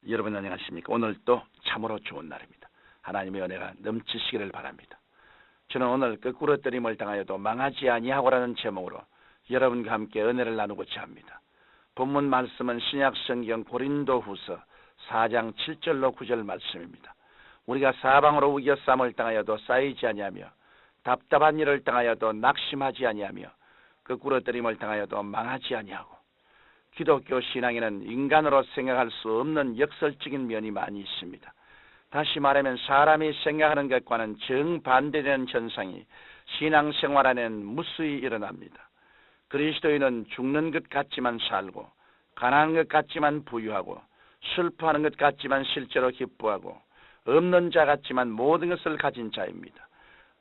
여러분 안녕하십니까? 오늘도 참으로 좋은 날입니다. 하나님의 은혜가 넘치시기를 바랍니다. 저는 오늘 거꾸로뜨림을 당하여도 망하지 아니하고라는 제목으로 여러분과 함께 은혜를 나누고자 합니다. 본문 말씀은 신약성경 고린도후서 4장 7절로 9절 말씀입니다. 우리가 사방으로 우겨쌈을 당하여도 쌓이지 아니하며 답답한 일을 당하여도 낙심하지 아니하며 거꾸로뜨림을 당하여도 망하지 아니하고, 기독교 신앙에는 인간으로 생각할 수 없는 역설적인 면이 많이 있습니다. 다시 말하면 사람이 생각하는 것과는 정반대되는 현상이 신앙생활 안에는 무수히 일어납니다. 그리스도인은 죽는 것 같지만 살고, 가난한 것 같지만 부유하고, 슬퍼하는 것 같지만 실제로 기뻐하고, 없는 자 같지만 모든 것을 가진 자입니다.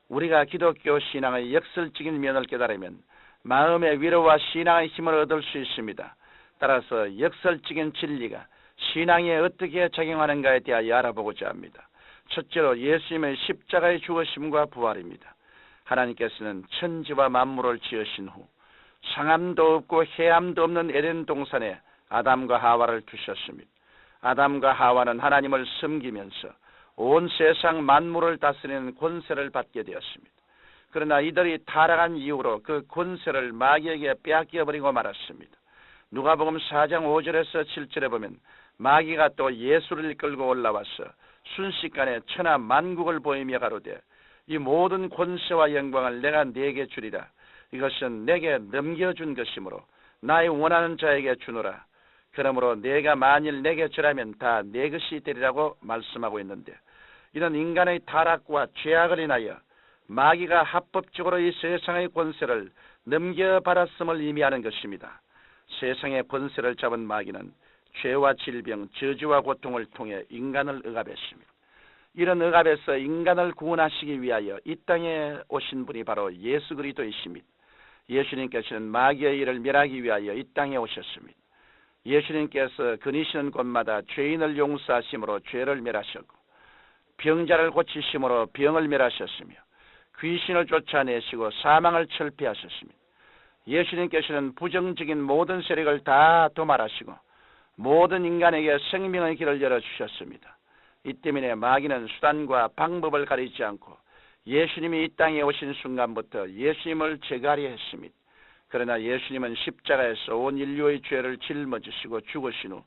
우리가 기독교 신앙의 역설적인 면을 깨달으면 마음의 위로와 신앙의 힘을 얻을 수 있습니다. 따라서 역설적인 진리가 신앙에 어떻게 작용하는가에 대하여 알아보고자 합니다. 첫째로 예수님의 십자가의 죽으심과 부활입니다. 하나님께서는 천지와 만물을 지으신 후 상함도 없고 해함도 없는 에덴 동산에 아담과 하와를 두셨습니다. 아담과 하와는 하나님을 섬기면서 온 세상 만물을 다스리는 권세를 받게 되었습니다. 그러나 이들이 타락한 이후로 그 권세를 마귀에게 빼앗겨버리고 말았습니다. 누가복음 4장 5절에서 7절에 보면 마귀가 또 예수를 이끌고 올라와서 순식간에 천하 만국을 보이며 가로되 이 모든 권세와 영광을 내가 네게 주리라. 이것은 내게 넘겨준 것이므로 나의 원하는 자에게 주노라. 그러므로 내가 만일 내게 절하면 다 내 것이 되리라고 말씀하고 있는데, 이런 인간의 타락과 죄악을 인하여 마귀가 합법적으로 이 세상의 권세를 넘겨받았음을 의미하는 것입니다. 세상의 권세를 잡은 마귀는 죄와 질병, 저주와 고통을 통해 인간을 억압했습니다. 이런 억압에서 인간을 구원하시기 위하여 이 땅에 오신 분이 바로 예수 그리스도이십니다. 예수님께서는 마귀의 일을 멸하기 위하여 이 땅에 오셨습니다. 예수님께서 거니시는 곳마다 죄인을 용서하심으로 죄를 멸하셨고, 병자를 고치심으로 병을 멸하셨으며, 귀신을 쫓아내시고 사망을 철폐하셨습니다. 예수님께서는 부정적인 모든 세력을 다 도말하시고 모든 인간에게 생명의 길을 열어주셨습니다. 이 때문에 마귀는 수단과 방법을 가리지 않고 예수님이 이 땅에 오신 순간부터 예수님을 제거하려 했습니다. 그러나 예수님은 십자가에서 온 인류의 죄를 짊어지시고 죽으신 후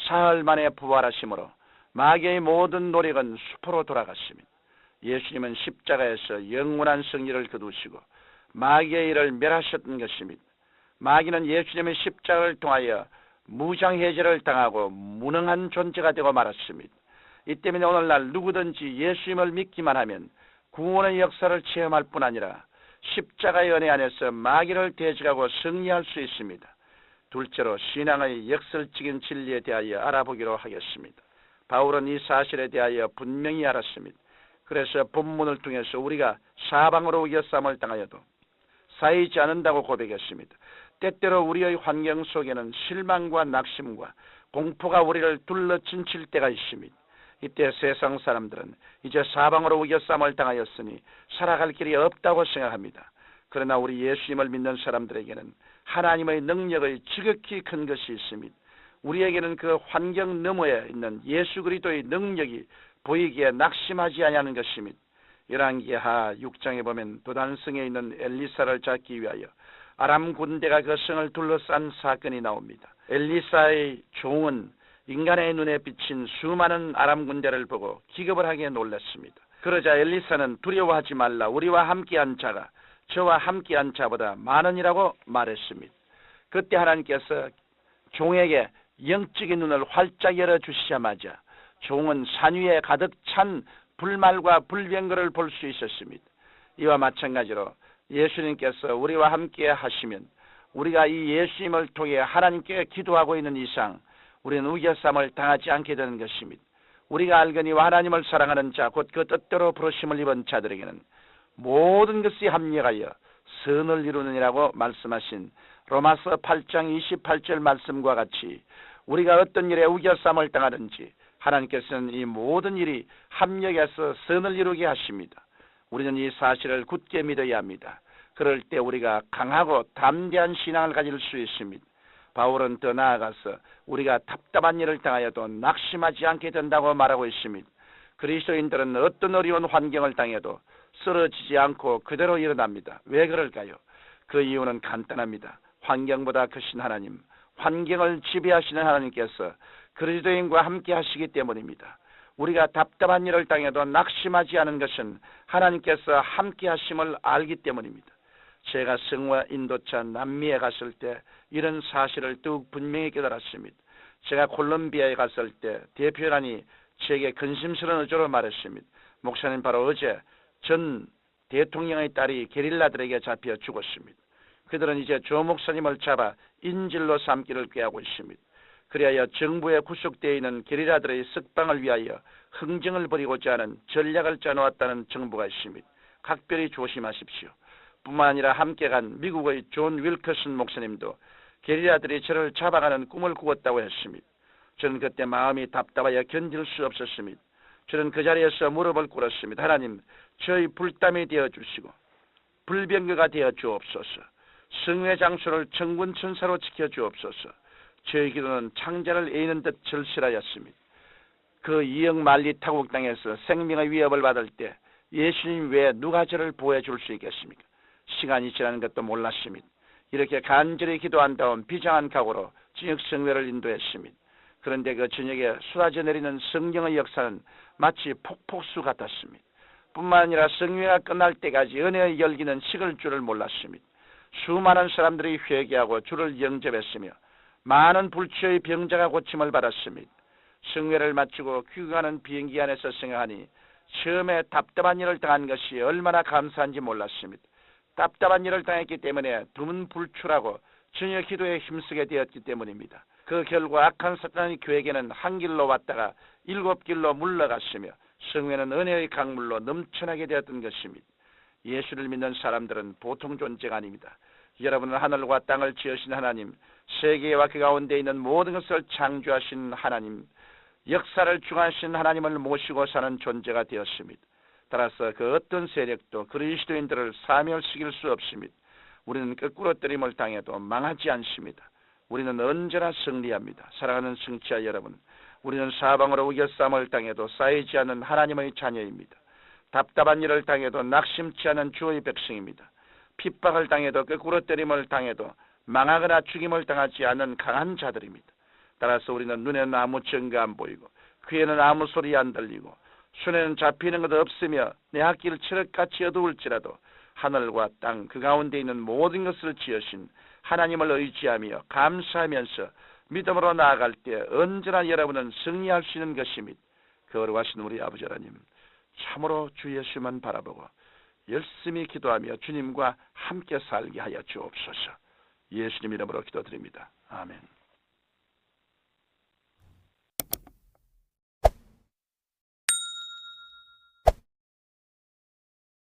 사흘 만에 부활하심으로 마귀의 모든 노력은 수포로 돌아갔습니다. 예수님은 십자가에서 영원한 승리를 거두시고 마귀의 일을 멸하셨던 것입니다. 마귀는 예수님의 십자가를 통하여 무장해제를 당하고 무능한 존재가 되고 말았습니다. 이 때문에 오늘날 누구든지 예수님을 믿기만 하면 구원의 역사를 체험할 뿐 아니라 십자가의 은혜 안에서 마귀를 대적하고 승리할 수 있습니다. 둘째로 신앙의 역설적인 진리에 대하여 알아보기로 하겠습니다. 바울은 이 사실에 대하여 분명히 알았습니다. 그래서 본문을 통해서 우리가 사방으로 우겨쌈을 당하여도 쌓이지 않는다고 고백했습니다. 때때로 우리의 환경 속에는 실망과 낙심과 공포가 우리를 둘러친칠 때가 있습니다. 이때 세상 사람들은 이제 사방으로 우겨쌈을 당하였으니 살아갈 길이 없다고 생각합니다. 그러나 우리 예수님을 믿는 사람들에게는 하나님의 능력의 지극히 큰 것이 있습니다. 우리에게는 그 환경 너머에 있는 예수 그리스도의 능력이 보이기에 낙심하지 아니하는 것입니다. 열왕기하 6장에 보면 도단성에 있는 엘리사를 잡기 위하여 아람 군대가 그 성을 둘러싼 사건이 나옵니다. 엘리사의 종은 인간의 눈에 비친 수많은 아람 군대를 보고 기겁을 하게 놀랐습니다. 그러자 엘리사는 두려워하지 말라. 우리와 함께한 자가 저와 함께한 자보다 많으니라고 말했습니다. 그때 하나님께서 종에게 영적인 눈을 활짝 열어주시자마자 종은 산 위에 가득 찬 불말과 불병거를 볼 수 있었습니다. 이와 마찬가지로 예수님께서 우리와 함께 하시면 우리가 이 예수님을 통해 하나님께 기도하고 있는 이상 우리는 우겨쌈을 당하지 않게 되는 것입니다. 우리가 알거니와 하나님을 사랑하는 자 곧 그 뜻대로 부르심을 입은 자들에게는 모든 것이 합력하여 선을 이루느니라고 말씀하신 로마서 8장 28절 말씀과 같이 우리가 어떤 일에 우겨쌈을 당하든지 하나님께서는 이 모든 일이 합력해서 선을 이루게 하십니다. 우리는 이 사실을 굳게 믿어야 합니다. 그럴 때 우리가 강하고 담대한 신앙을 가질 수 있습니다. 바울은 더 나아가서 우리가 답답한 일을 당하여도 낙심하지 않게 된다고 말하고 있습니다. 그리스도인들은 어떤 어려운 환경을 당해도 쓰러지지 않고 그대로 일어납니다. 왜 그럴까요? 그 이유는 간단합니다. 환경보다 크신 하나님, 환경을 지배하시는 하나님께서 그리스도인과 함께 하시기 때문입니다. 우리가 답답한 일을 당해도 낙심하지 않은 것은 하나님께서 함께 하심을 알기 때문입니다. 제가 성화 인도차 남미에 갔을 때 이런 사실을 더욱 분명히 깨달았습니다. 제가 콜롬비아에 갔을 때 대표단이 제게 근심스러운 어조로 말했습니다. 목사님, 바로 어제 전 대통령의 딸이 게릴라들에게 잡혀 죽었습니다. 그들은 이제 조 목사님을 잡아 인질로 삼기를 꾀하고 있습니다. 그리하여 정부에 구속되어 있는 게릴라들의 석방을 위하여 흥정을 벌이고자 하는 전략을 짜놓았다는 정보가 있습니다. 각별히 조심하십시오. 뿐만 아니라 함께 간 미국의 존 윌커슨 목사님도 게릴라들이 저를 잡아가는 꿈을 꾸었다고 했습니다. 저는 그때 마음이 답답하여 견딜 수 없었습니다. 저는 그 자리에서 무릎을 꿇었습니다. 하나님, 저희 불담이 되어주시고 불병거가 되어 주옵소서. 성회 장소를 천군 천사로 지켜주옵소서. 저희 기도는 창자를 에이는 듯 절실하였습니다. 그 이역 만리 타국 땅에서 생명의 위협을 받을 때 예수님 외에 누가 저를 보호해 줄 수 있겠습니까? 시간이 지나는 것도 몰랐습니다. 이렇게 간절히 기도한 다음 비장한 각오로 저녁 성회를 인도했습니다. 그런데 그 저녁에 쏟아져 내리는 성령의 역사는 마치 폭포수 같았습니다. 뿐만 아니라 성회가 끝날 때까지 은혜의 열기는 식을 줄을 몰랐습니다. 수많은 사람들이 회개하고 주를 영접했으며 많은 불치의 병자가 고침을 받았습니다. 성회를 마치고 귀국하는 비행기 안에서 생각하니 처음에 답답한 일을 당한 것이 얼마나 감사한지 몰랐습니다. 답답한 일을 당했기 때문에 두문불출하고 전혀 기도에 힘쓰게 되었기 때문입니다. 그 결과 악한 사탄이 교회에게는 한 길로 왔다가 7길로 물러갔으며 성회는 은혜의 강물로 넘쳐나게 되었던 것입니다. 예수를 믿는 사람들은 보통 존재가 아닙니다. 여러분은 하늘과 땅을 지으신 하나님, 세계와 그 가운데 있는 모든 것을 창조하신 하나님, 역사를 중하신 하나님을 모시고 사는 존재가 되었습니다. 따라서 그 어떤 세력도 그리스도인들을 사멸시킬 수 없습니다. 우리는 거꾸로 때림을 당해도 망하지 않습니다. 우리는 언제나 승리합니다. 사랑하는 성취자 여러분, 우리는 사방으로 우겨싸움을 당해도 쌓이지 않는 하나님의 자녀입니다. 답답한 일을 당해도 낙심치 않은 주의 백성입니다. 핍박을 당해도 거꾸로 때림을 당해도 망하거나 죽임을 당하지 않는 강한 자들입니다. 따라서 우리는 눈에는 아무 증거 안 보이고 귀에는 아무 소리 안 들리고 손에는 잡히는 것도 없으며 내 앞길 칠흑같이 어두울지라도 하늘과 땅 그 가운데 있는 모든 것을 지으신 하나님을 의지하며 감사하면서 믿음으로 나아갈 때 언제나 여러분은 승리할 수 있는 것입니다. 거룩하신 우리 아버지 하나님, 참으로 주 예수만 바라보고 열심히 기도하며 주님과 함께 살게 하여 주옵소서. 예수님 이름으로 기도드립니다. 아멘.